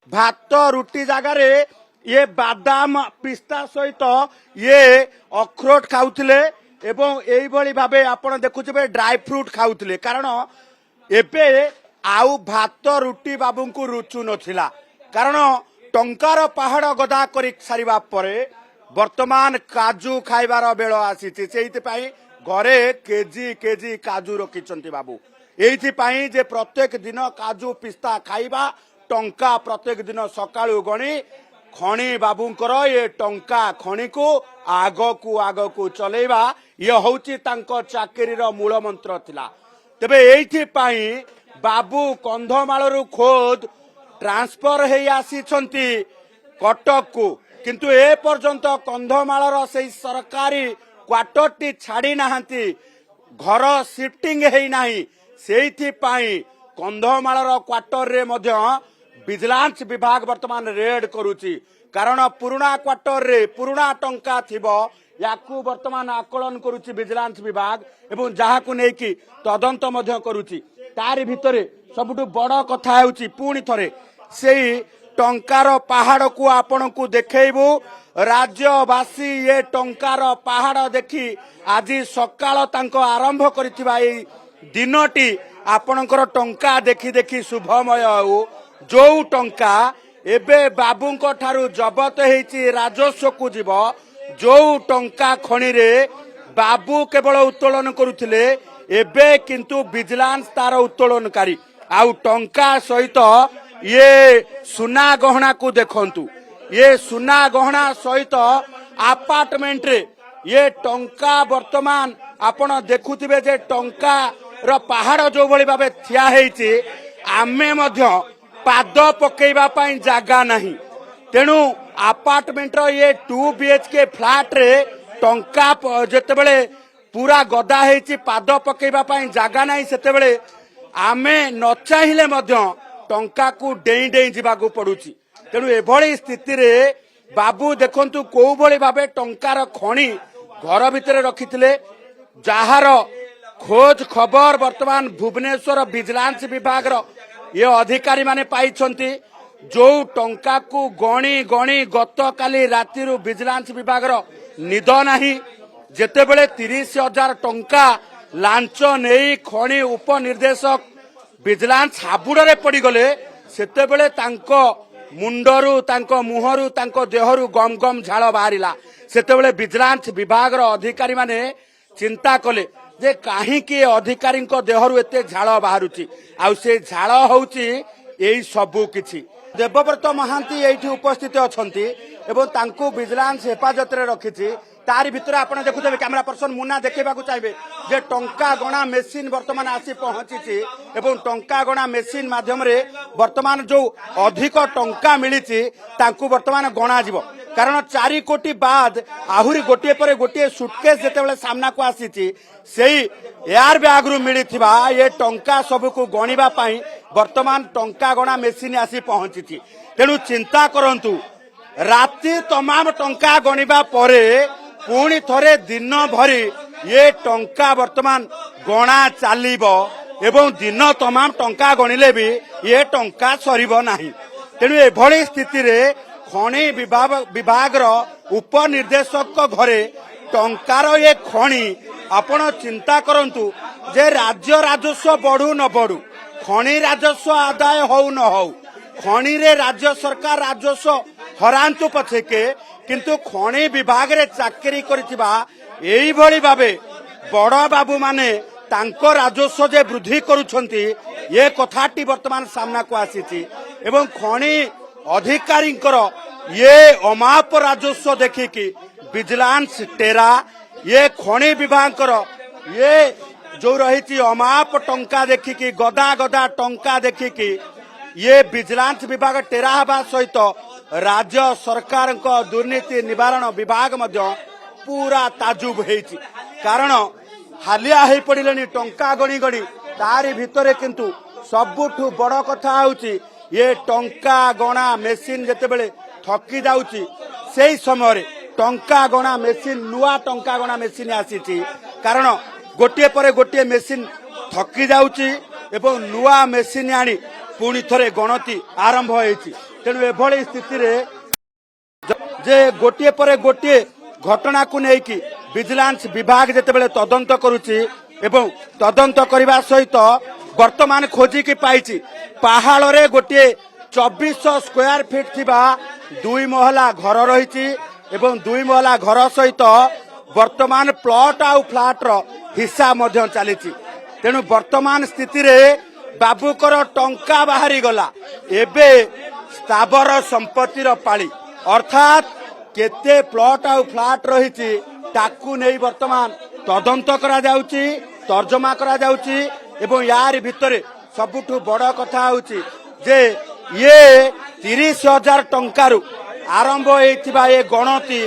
भात रुटी जगार ये बादाम पिस्ता सहित ये अखरोट खाऊले एवं यही भावे आपण देखुचे ड्राई फ्रूट खाऊले कारण एबे आउ भात रुटी बाबू को रुचु नथिला कारण टंकार पहाड़ गदा कर सारिबा परे वर्तमान काजू खाइबार बेल आसी घरे केजी केजी काजू रखिंट बाबू एइथिपाई जे प्रत्येक दिन काजू पिस्ता खाइबा टंका प्रत्येक दिन सकाळु गणी खणी बाबूंकर ये टंका खणी को आग को चलेबा ये होची तांको चाकरीर मूल मंत्र थिला। तेबे एइथिपाई बाबू कंधमालरू खोद ट्रांसफर हेई आसीछंती कटक को किंतु ए पर्यंत कंधमालर से सरकारी क्वार्टरटी छाड़ी नाहंती घर शिफ्टिंग हेई नाही सेइथिपाई कंधमालर क्वार्टर रे मध्य विजिलेंस विभाग वर्तमान रेड करुची कारण पुराना क्वार्टर रे पुराना टंका थिबो याकू वर्तमान आकलन करुची विजिलेंस विभाग एवं जहाकू नेकी तदंत मध्य करुची तारि भितरे सबुठु बड़ कथा हेउची पुणी थरे सेई टंकार पहाड़ को आपण को देखैबू राज्यवासी ये टंकार पहाड़ देखी आज सकाळ तांको आरंभ करिथिबा ए दिनटी आपणकर टंका देखी देखी शुभमय हो जो टंका एबे बाबूंको ठारू जबत हेची राजस्व को जीव जो टंका खणी रे बाबू केवल उत्तोलन करुथिले एबे किंतु विजिलेंस तार उत्तोलनकारी आउ टंका सहित ये सुना गहना को देखंतु ये सुना गहना सहित अपार्टमेंट रे ये टंका वर्तमान आपण देखुथिबे जे टंका रो पहाड़ जो भली भाबे थिया हेची आमे मध्य पाद पकेइबा पई जागा नाही तेणु अपार्टमेंट रो ये 2 BHK फ्लैट रे टंका जेतेबेले पूरा गदा हेची पाद पकेइबा पई जागा नाही सेतेबेले आमे न चाहिले मध्य टंका को डेई डेई जिबाकू पड़ुची तेणु एभली स्थिति रे बाबू देखंतु को भली भाबे टंकार खणी घर भितरे रखिथिले जहार खोज खबर वर्तमान भुवनेश्वर विजिलेंस विभाग रो ये अधिकारी माने पाइछंती जो टंका को गणी गणी गत काली राति रु विजिलेंस विभाग रो निद नाही जेतेबेले 30,000 टंका लांच नेई खणी उपनिर्देशक विजिलेंस हाबुडरे पड़ी गले सेतेबेले तांको मुंडरू तांको मुहरु तांको देहरु गम गम झाଳ बाहरिला सेतेबेले विजिलेंस विभाग रो अधिकारी माने चिंता कले जे काहीकि अधिकारी देहरु एते झाଳ बाहरुची आउ से झाଳ होउची एई सबु किछि देवव्रत महांती एठी उपस्थित अछंती एवं तांको विजिलेंस हेफाजत रे रखिछि तारि भितर आपण देखुथबे कैमरा पर्सन मुन्ना देखेबाकू चाहिए जे टंका गणा मेसिन वर्तमान आसी पहुंची एवं टंका गणा मेसिन माध्यम रे वर्तमान जो अधिक टंका मिली तांकू वर्तमान गणा जीव कारण 4 कोटी बाद आहुरी गोटे पर गोटे सुटकेस जेतेबेले सामना को आसी सेही एयर बैग रु मिलिथिबा ये टंका सबको गणिबा पई वर्तमान टंका गणा मेसिन आसी पहुंची तेणु चिंता करंतु राति तमाम टंका गणिबा परे पुणी थरे दिन भरी ये टंका वर्तमान गणा चलिबो एवं दिन तमाम टंका गणिले भी ये टंका सरिबो नाही तेणु एभली स्थिति रे खणी विभाग रो उपनिर्देशक घरे टंकार ये खणी आपण चिंता करंतु जे राज्य राजस्व बढ़ू न बढ़ू खणी राजस्व आदाय हो न हो खणी रे राज्य सरकार राजस्व हरांतु पछेके किंतु खणी विभाग रे चाकरी करिथिबा एई भली भाबे बड़ बाबू माने तांको राजस्व जे वृद्धि करूछंती ये कथाटी वर्तमान सामना को आसीची एवं खणी अधिकारींकर ये अमाप राजस्व देखिकी विजिलेंस टेरा ये खणी विभागकर ये जो रही अमाप टंका देखिकी गदा गदा टंका देखिकी ये विजिलेंस विभाग टेरा हवा सहित राज्य सरकार दुर्नीति निवारण विभाग मध्य पूरा ताजुब हेची कारण हालिया हे पड़िलेनी टंका गणी गणी तारी भितरे किंतु सबुठु बड़ कथा होची ये टंका गणा मेसिन जेतेबेले थकी जाउची सेही समय रे टंका गणा मेसिन नुआ टंका गणा मेसिन आसीची कारण गोटे पर गोटे मेसिन थकी जाउची एवं नुआ मेसिन आनी पुणी थरे गणति आरंभ होईची। तेणु एभली स्थिति रे जे गोटे पर गोटे घटना को लेकिन विजिलेंस विभाग जितेबाला तदंत करुच्ची एवं तदंत करने सहित वर्तमान खोजिकी पाई पहाड़ रे गोटे 2400 स्क्वायर फीट थिबा 2 महला घर रही एवं 2 महला घर सहित वर्तमान प्लॉट आउ फ्लैट रो हिस्सा मध्य चली तेणु वर्तमान स्थिति रे बाबूकर टंका बाहरी गला एबे स्थावर संपत्तिर पाली अर्थात केते प्लॉट आउ फ्लैट रही ताकू नहीं वर्तमान तदंत करा जाउची तर्जमा करा जाउची एवं यार भितरे सबुठु बड़ कथा होउची जे ये 30,000 टंकारु आरंभ होइथिबा ए गणति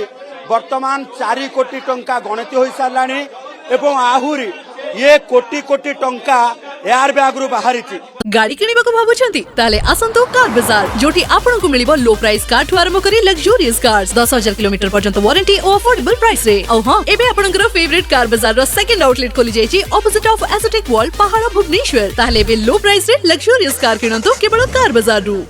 वर्तमान 4 कोटी टंका गणति होई सारलानी एवं आहुरी ये कोटी कोटी टंका एआर ब्यागरु बाहरिची गाड़ी किनिबाको भाबुछंती ताले आसंतो कार बाजार जोटी आपनकु मिलिबो लो प्राइस कार ठु आरंभ करी लग्जरियस कार्स 10,000 किलोमीटर पर्यंत वारंटी और अफोर्डेबल प्राइस रे औ हां एबे आपनकर फेवरेट कार बाजार रो सेकंड आउटलेट खोली जायछि ऑपोजिट ऑफ एसोटेक वॉल पहाड़ भुवनेश्वर ताले एबे लो प्राइस रे लग्जरियस कार किनंतो केवल कार बाजार रु।